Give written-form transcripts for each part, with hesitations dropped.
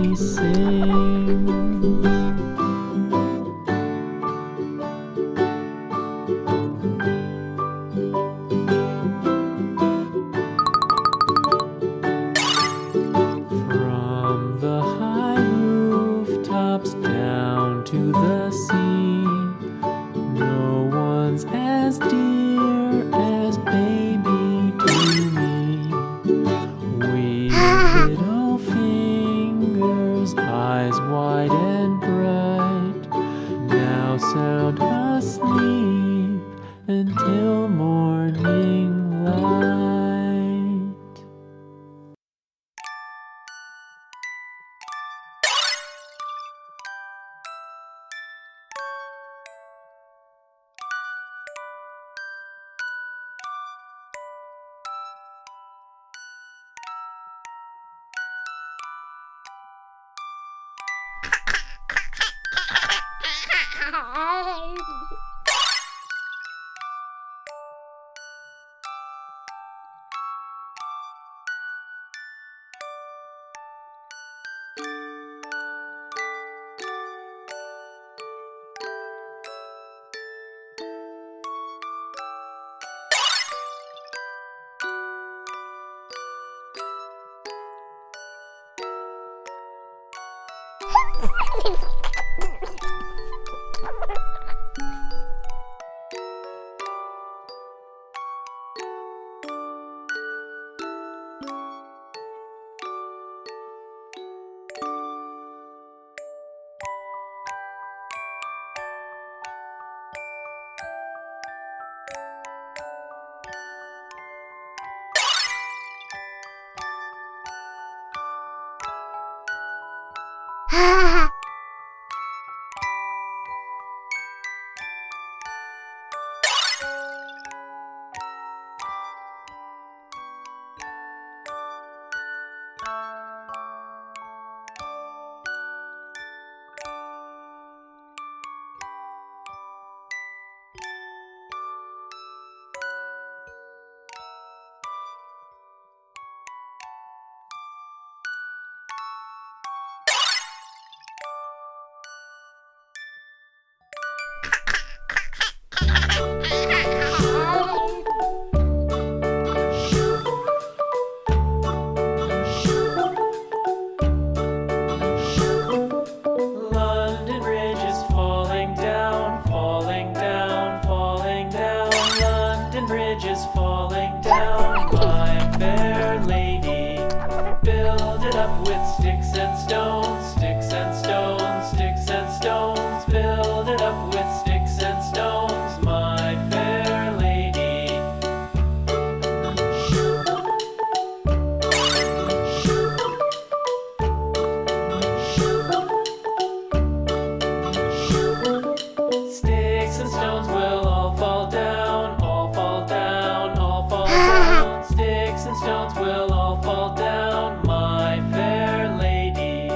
he sings. From the high rooftops down to the sea, no one's as dear as baby to me. We little fingers, eyes wide and bright, now sound asleep until morning light. London Bridge is falling down, falling down, falling down. London Bridge is falling down, my fair lady. Build it up with sticks and stones, sticks and stones, sticks and stones. Build it up with sticks and stones, my fair lady. Sticks and stones will all fall down, all fall down, all fall down. Sticks and stones will all fall down, my fair lady.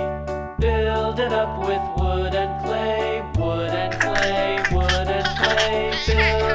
Build it up with wood and clay, wood and clay, wood and clay. Build